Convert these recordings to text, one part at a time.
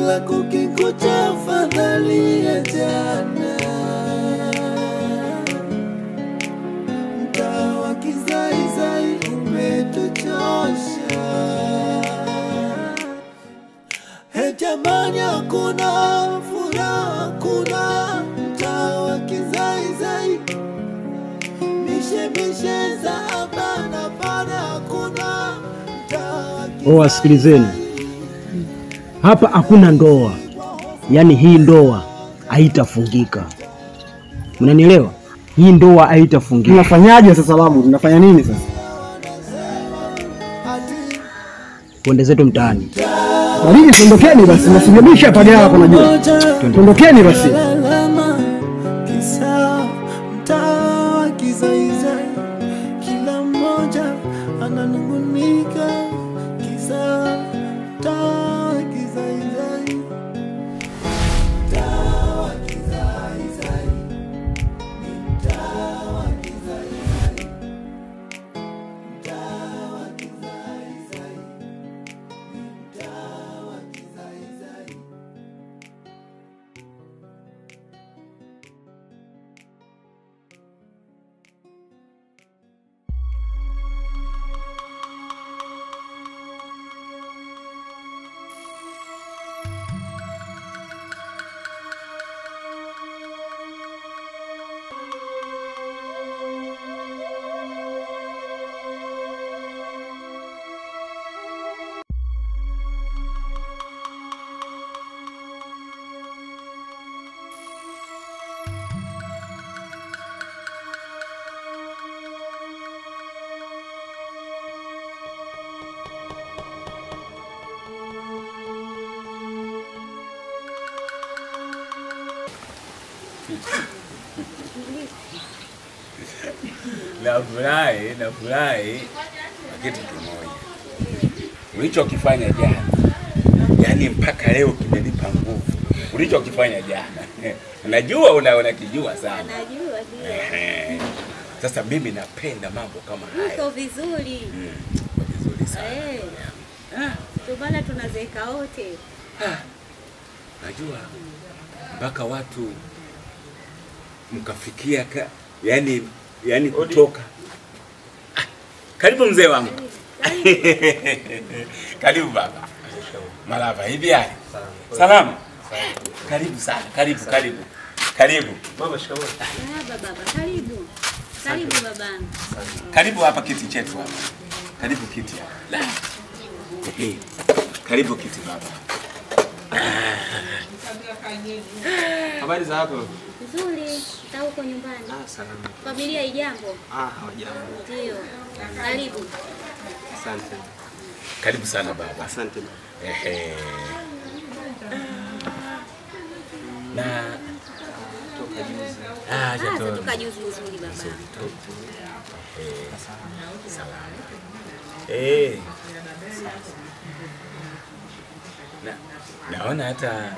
kila kukikucha fadhali ya jana. Mtaa wa kizaizai umetuchosha. Jamani hakuna furaha, hakuna mtaa wa kizaizai. Mishe za hapana pana hakuna mtaa wa kizaizai. Wasikilizeni. Hapa hakuna ndoa. Yaani hii ndoa haitafungika. Mnanielewa? Hii ndoa haitafungika. Tunafanyaje sasa babu? Tunafanya nini sasa? Twende zetu mtaani. Baridi, tuondokeni basi, msijabisha pale hapa najua. Tuondokeni basi. Kisa mtaa wa kizaizai, kila mmoja ananungunika. Kisa mtaa wa kizaizai, mtaa wa kizaizai, mtaa wa kizaizai, mtaa wa kizaizai, mtaa wa kizaizai. Nafurahi kitu kimoja. Ulichokifanya jana, yani mpaka leo kimenipa nguvu. Ulichokifanya jana. Najua unakijua sana. Najua ndio. Sasa mimi napenda mambo kama haya. Uko vizuri. Vizuri sana. Ndio maana tunazeeka wote. Najua mpaka watu mkafikia yani kutoka. Karibu mzee wangu. Karibu baba. Malava hivi hali. Salama. Karibu sana. Karibu. Baba shikamoo. Baba, karibu. Karibu babangu. Karibu hapa kiti chetu hapa. Karibu kiti hapa. Karibu kiti baba. Habari za hapo? Nzuri. Sasa uko nyumbani? Salama. Familia ijambo? Hawajambo. Ndio. Karibu. Asante. Karibu sana baba. Asante. Na toka juzi. Toka juzi nzuri baba. Salama. Naona hata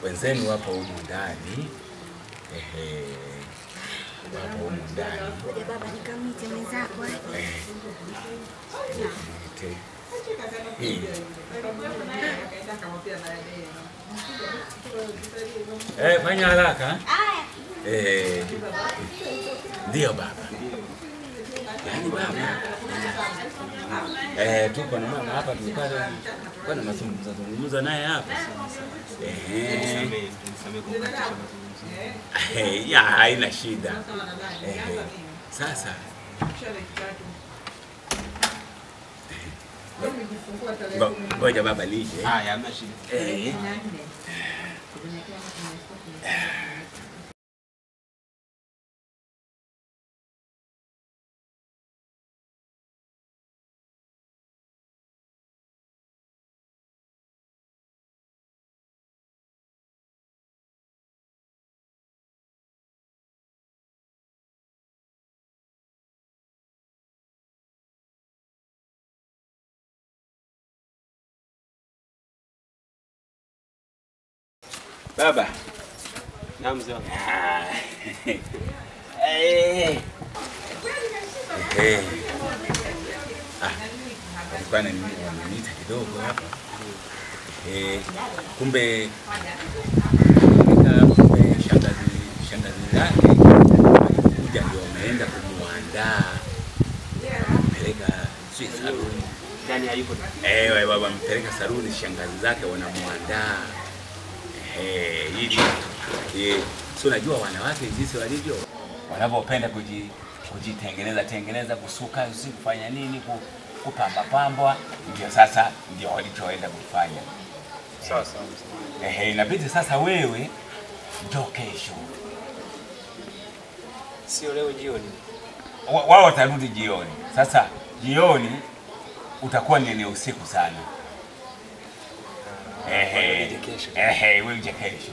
wenzenu wapo humu ndani. Wapo humu ndani. Ngoja baba nikamite mwenzako. Fanya haraka. Ndio baba. Yaani baba. Tuko na mama hapa tulikuwa na mazungumzo naye hapa. Ya haina shida. Sasa ngoja baba nije. Hamna shida. Baba. Na mzee wangu. Alikuwa ananiita kidogo hapa. Kumbe shangazi zake kuja ndio wameenda kumuandaa mpeleka saluni. Ndani hayupo. Baba mpeleka saluni, shangazi zake wanamuandaa. Hivi sio, unajua wanawake jinsi walivyo, wanapopenda kujitengeneza kusuka, kufanya nini, kupamba, ndio sasa ndio walichoenda kufanya. Sawa. Inabidi sasa wewe njoo kesho. Sio leo jioni. Wao watarudi jioni. Sasa jioni utakuwa ni usiku sana. Wewe uje kesho.